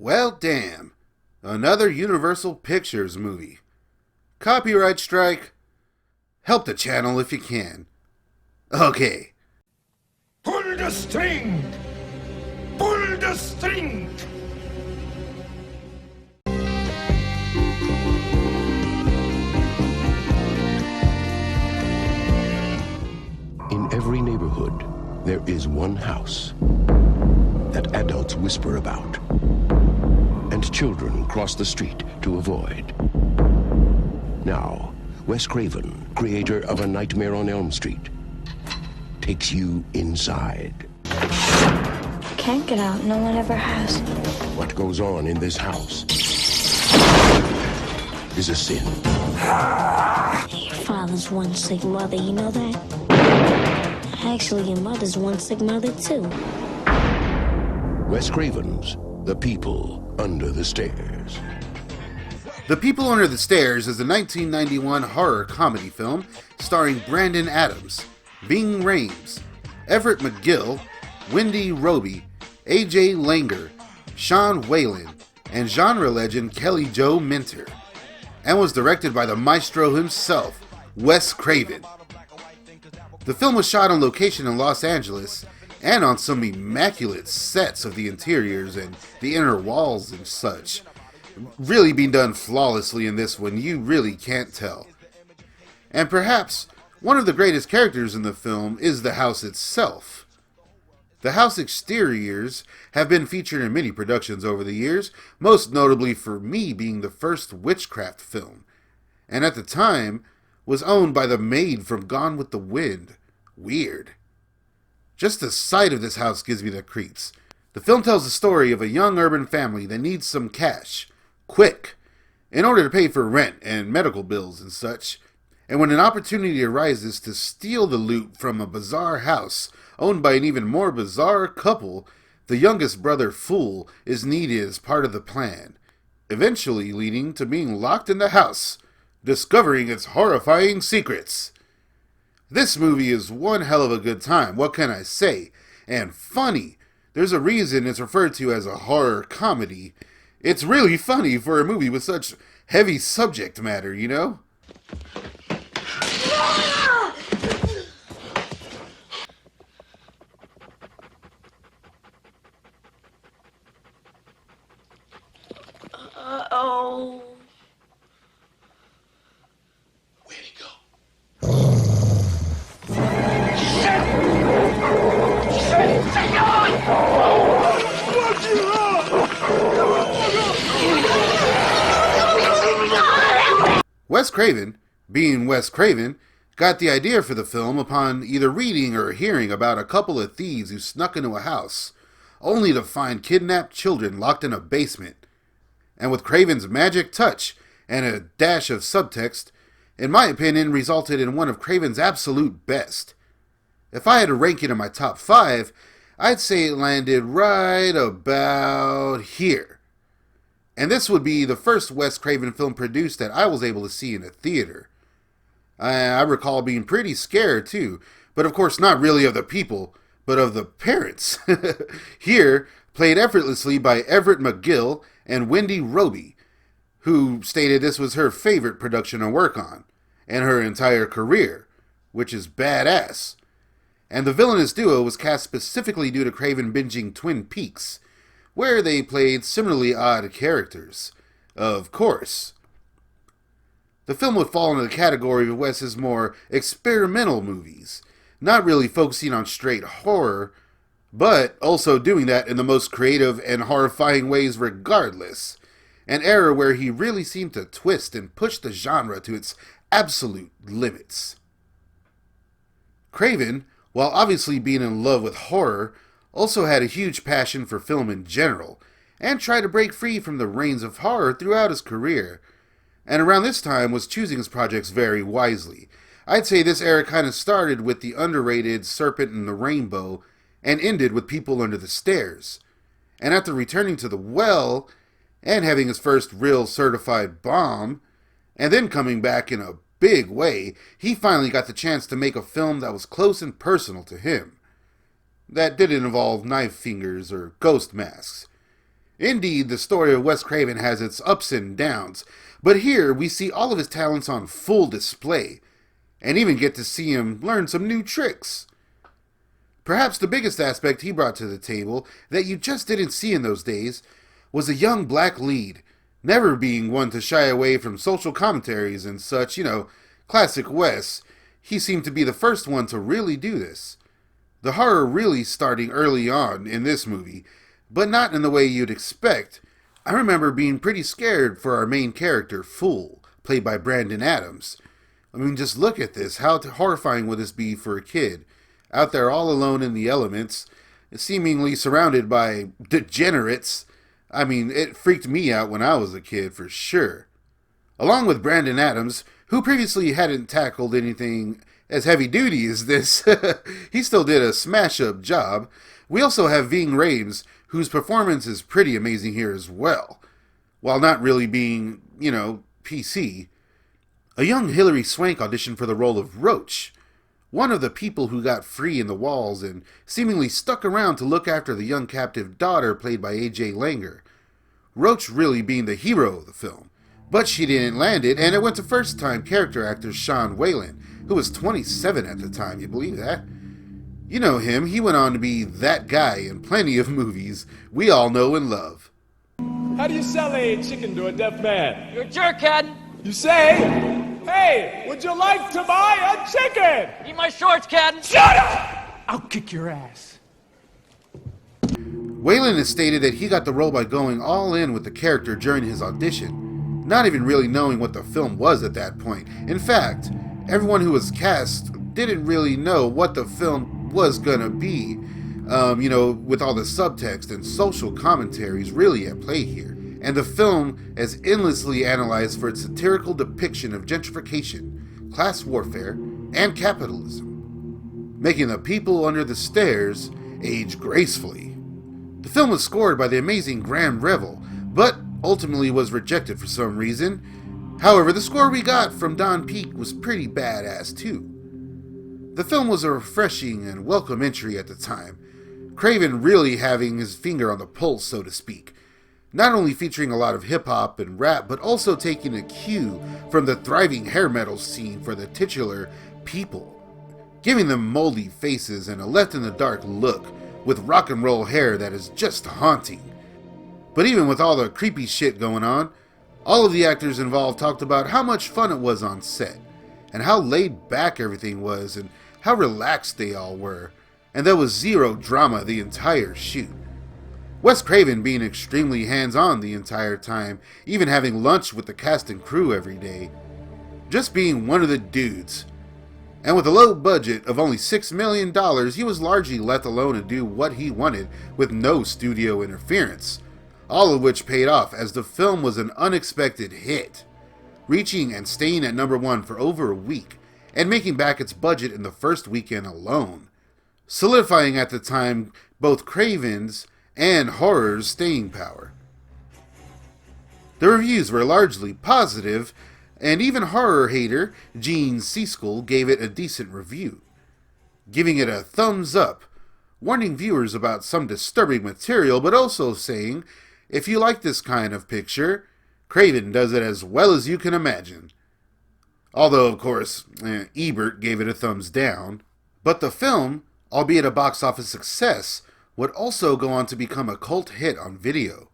Well, damn. Another Universal Pictures movie. Copyright strike. Help the channel if you can. Okay. Pull the string! Pull the string! In every neighborhood, there is one house that adults whisper about, and children cross the street to avoid. Now, Wes Craven, creator of A Nightmare on Elm Street, takes you inside. Can't get out. No one ever has. What goes on in this house is a sin. Your father's one sick mother, you know that? Actually, your mother's one sick mother, too. Wes Craven's The People Under the Stairs. The People Under the Stairs is a 1991 horror comedy film starring Brandon Adams, Ving Rhames, Everett McGill, Wendy Roby, A.J. Langer, Sean Whalen, and genre legend Kelly Jo Minter, and was directed by the maestro himself, Wes Craven. The film was shot on location in Los Angeles and on some immaculate sets of the interiors and the inner walls and such. Really being done flawlessly in this one, you really can't tell. And perhaps one of the greatest characters in the film is the house itself. The house exteriors have been featured in many productions over the years, most notably for me being the first witchcraft film, and at the time was owned by the maid from Gone with the Wind. Weird. Just the sight of this house gives me the creeps. The film tells the story of a young urban family that needs some cash, quick, in order to pay for rent and medical bills and such. And when an opportunity arises to steal the loot from a bizarre house owned by an even more bizarre couple, the youngest brother, Fool, is needed as part of the plan, eventually leading to being locked in the house, discovering its horrifying secrets. This movie is one hell of a good time, what can I say? And funny. There's a reason it's referred to as a horror comedy. It's really funny for a movie with such heavy subject matter, you know? Uh-oh. Where'd he go? Wes Craven, being Wes Craven, got the idea for the film upon either reading or hearing about a couple of thieves who snuck into a house, only to find kidnapped children locked in a basement. And with Craven's magic touch and a dash of subtext, in my opinion, resulted in one of Craven's absolute best. If I had to rank it in my top 5, I'd say it landed right about here. And this would be the first Wes Craven film produced that I was able to see in a theater. I recall being pretty scared too, but of course not really of the people, but of the parents. Here, played effortlessly by Everett McGill and Wendy Roby, who stated this was her favorite production to work on, and her entire career, which is badass. And the villainous duo was cast specifically due to Craven binging Twin Peaks, where they played similarly odd characters. Of course. The film would fall into the category of Wes's more experimental movies, not really focusing on straight horror, but also doing that in the most creative and horrifying ways regardless. An era where he really seemed to twist and push the genre to its absolute limits. Craven, while obviously being in love with horror, also had a huge passion for film in general, and tried to break free from the reins of horror throughout his career, and around this time was choosing his projects very wisely. I'd say this era kind of started with the underrated Serpent and the Rainbow, and ended with People Under the Stairs. And after returning to the well, and having his first real certified bomb, and then coming back in a big way, he finally got the chance to make a film that was close and personal to him, that didn't involve knife fingers or ghost masks. Indeed, the story of Wes Craven has its ups and downs, but here we see all of his talents on full display, and even get to see him learn some new tricks. Perhaps the biggest aspect he brought to the table that you just didn't see in those days was a young black lead, never being one to shy away from social commentaries and such, classic Wes. He seemed to be the first one to really do this. The horror really starting early on in this movie, but not in the way you'd expect. I remember being pretty scared for our main character, Fool, played by Brandon Adams. I mean, just look at this. How horrifying would this be for a kid? Out there all alone in the elements, seemingly surrounded by degenerates. I mean, it freaked me out when I was a kid, for sure. Along with Brandon Adams, who previously hadn't tackled anything as heavy-duty as this, he still did a smash-up job. We also have Ving Rhames, whose performance is pretty amazing here as well, while not really being, PC. A young Hilary Swank auditioned for the role of Roach, one of the people who got free in the walls and seemingly stuck around to look after the young captive daughter played by A.J. Langer. Roach really being the hero of the film, but she didn't land it, and it went to first-time character actor Sean Whalen, who was 27 at the time. You believe that? You know him. He went on to be that guy in plenty of movies we all know and love. How do you sell a chicken to a deaf man? You're a jerk, Ken. You say, hey, would you like to buy a chicken? Eat my shorts, Ken. Shut up! I'll kick your ass. Whalen has stated that he got the role by going all in with the character during his audition, not even really knowing what the film was at that point. In fact, everyone who was cast didn't really know what the film was gonna be, with all the subtext and social commentaries really at play here. And the film is endlessly analyzed for its satirical depiction of gentrification, class warfare, and capitalism, making the people under the stairs age gracefully. The film was scored by the amazing Graham Revell, but ultimately was rejected for some reason. However, the score we got from Don Peake was pretty badass too. The film was a refreshing and welcome entry at the time, Craven really having his finger on the pulse, so to speak, not only featuring a lot of hip-hop and rap, but also taking a cue from the thriving hair metal scene for the titular people, giving them moldy faces and a left-in-the-dark look with rock and roll hair that is just haunting. But even with all the creepy shit going on, all of the actors involved talked about how much fun it was on set, and how laid back everything was, and how relaxed they all were, and there was zero drama the entire shoot. Wes Craven being extremely hands-on the entire time, even having lunch with the cast and crew every day. Just being one of the dudes. And with a low budget of only $6 million, he was largely left alone to do what he wanted with no studio interference, all of which paid off as the film was an unexpected hit, reaching and staying at #1 for over a week, and making back its budget in the first weekend alone, solidifying at the time both Craven's and horror's staying power. The reviews were largely positive, and even horror hater Gene Siskel gave it a decent review, giving it a thumbs up, warning viewers about some disturbing material, but also saying, if you like this kind of picture, Craven does it as well as you can imagine. Although, of course, Ebert gave it a thumbs down. But the film, albeit a box office success, would also go on to become a cult hit on video,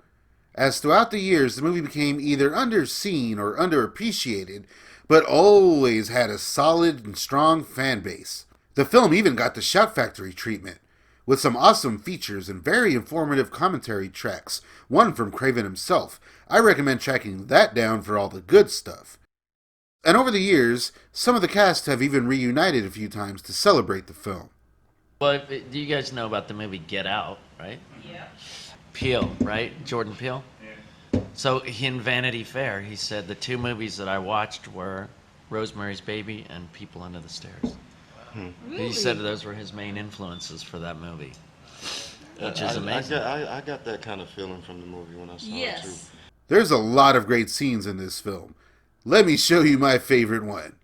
as throughout the years the movie became either underseen or underappreciated, but always had a solid and strong fan base. The film even got the Shout Factory treatment, with some awesome features and very informative commentary tracks, one from Craven himself. I recommend tracking that down for all the good stuff. And over the years, some of the cast have even reunited a few times to celebrate the film. Well, do you guys know about the movie Get Out, right? Yeah. Peele, right? Jordan Peele? Yeah. So in Vanity Fair, he said the two movies that I watched were Rosemary's Baby and People Under the Stairs. Really? He said those were his main influences for that movie, which is amazing. I got that kind of feeling from the movie when I saw it too. There's a lot of great scenes in this film. Let me show you my favorite one.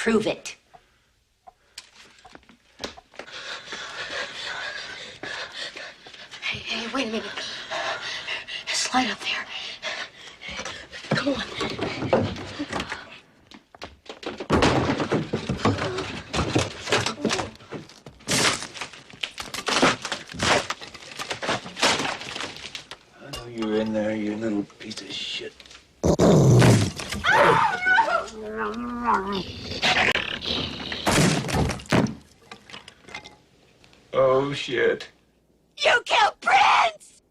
Prove it. Hey, wait a minute. Slide up there. Come on. I know you're in there, you little piece of shit. Oh, shit. You killed Prince!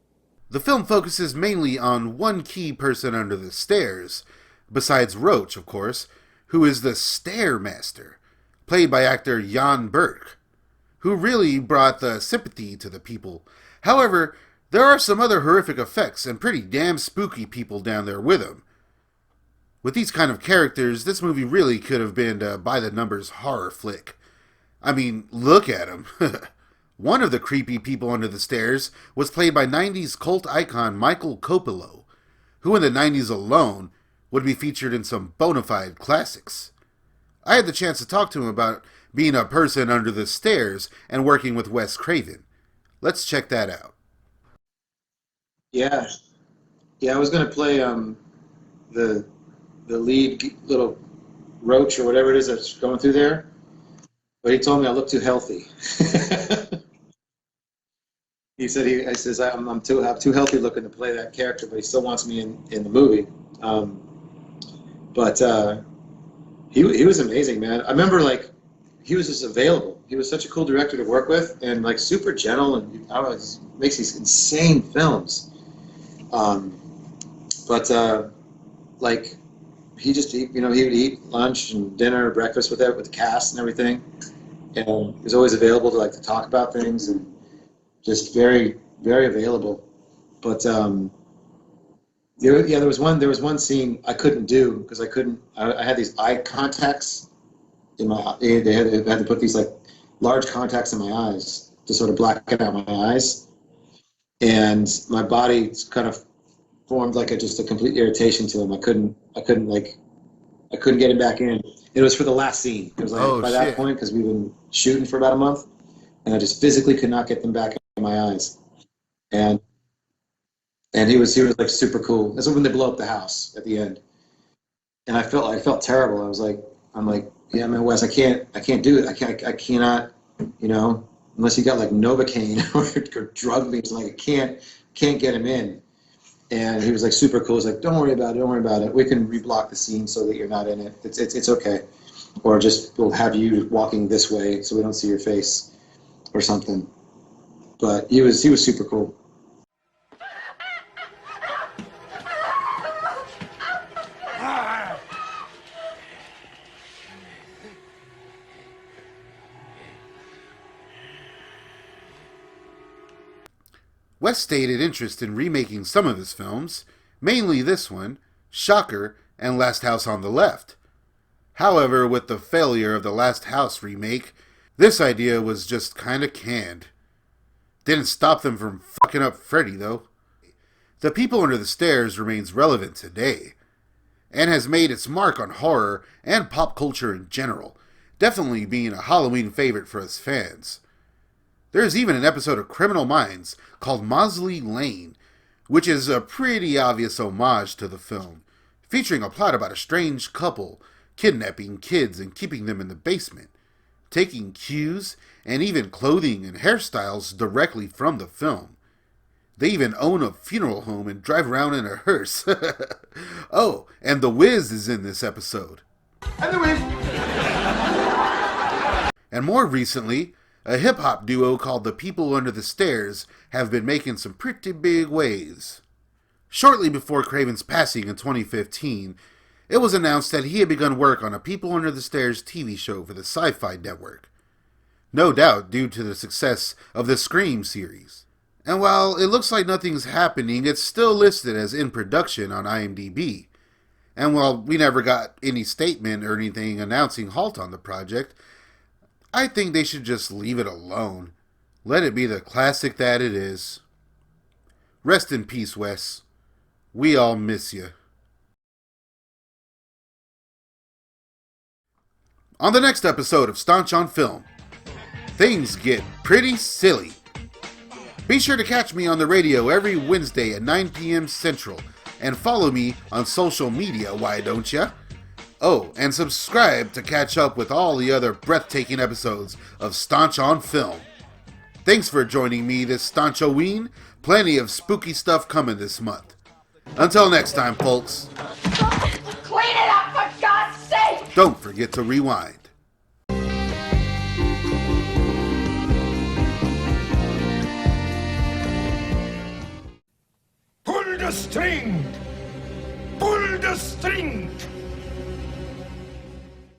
The film focuses mainly on one key person under the stairs, besides Roach, of course, who is the Stairmaster, played by actor Jan Burke, who really brought the sympathy to the people. However, there are some other horrific effects and pretty damn spooky people down there with him. With these kind of characters, this movie really could have been a by-the-numbers horror flick. I mean, look at him. One of the creepy people under the stairs was played by 90s cult icon MICHAEL Kopelow, who in the 90s alone would be featured in some bona fide classics. I had the chance to talk to him about being a person under the stairs and working with Wes Craven. Let's check that out. Yeah, I was gonna play the lead little roach or whatever it is that's going through there, but he told me I look too healthy. He said I'm too healthy looking to play that character, but he still wants me in the movie. But he was amazing, man. I remember like he was just available. He was such a cool director to work with, and like super gentle, and makes these insane films. Like he would eat lunch and dinner, breakfast with the cast and everything, and he was always available to talk about things and just very, very available. But there was one scene I couldn't do because I had these eye contacts in my. They had to put these like large contacts in my eyes to sort of blacken out my eyes, and my body kind of formed like just a complete irritation to him. I couldn't get him back in. It was for the last scene. It was like that point because we've been shooting for about a month, and I just physically could not get them back in my eyes. And he was like super cool. That's when they blow up the house at the end, and I felt terrible. I'm like, yeah, man, Wes, I can't do it. I cannot, unless you got like Novocaine or drug me. I can't get him in. And he was like super cool. He's like, don't worry about it. We can reblock the scene so that you're not in it. It's okay. Or just we'll have you walking this way so we don't see your face or something. But he was super cool. Wes stated interest in remaking some of his films, mainly this one, Shocker, and Last House on the Left. However, with the failure of the Last House remake, this idea was just kinda canned. Didn't stop them from fucking up Freddy, though. The People Under the Stairs remains relevant today, and has made its mark on horror and pop culture in general, definitely being a Halloween favorite for us fans. There's even an episode of Criminal Minds called Mosley Lane, which is a pretty obvious homage to the film, featuring a plot about a strange couple kidnapping kids and keeping them in the basement, taking cues and even clothing and hairstyles directly from the film. They even own a funeral home and drive around in a hearse. Oh, and The Wiz is in this episode. And the Wiz. And more recently, a hip-hop duo called The People Under the Stairs have been making some pretty big waves. Shortly before Craven's passing in 2015, it was announced that he had begun work on a People Under the Stairs TV show for the Sci-Fi Network. No doubt due to the success of the Scream series. And while it looks like nothing's happening, it's still listed as in production on IMDb. And while we never got any statement or anything announcing halt on the project, I think they should just leave it alone. Let it be the classic that it is. Rest in peace, Wes. We all miss you. On the next episode of Staunch on Film, things get pretty silly. Be sure to catch me on the radio every Wednesday at 9 p.m. Central and follow me on social media, why don't ya? Oh, and subscribe to catch up with all the other breathtaking episodes of Staunch on Film. Thanks for joining me this Staunch-O-WEEN. Plenty of spooky stuff coming this month. Until next time, folks. Clean it up, for God's sake! Don't forget to rewind. Pull the string! Pull the string!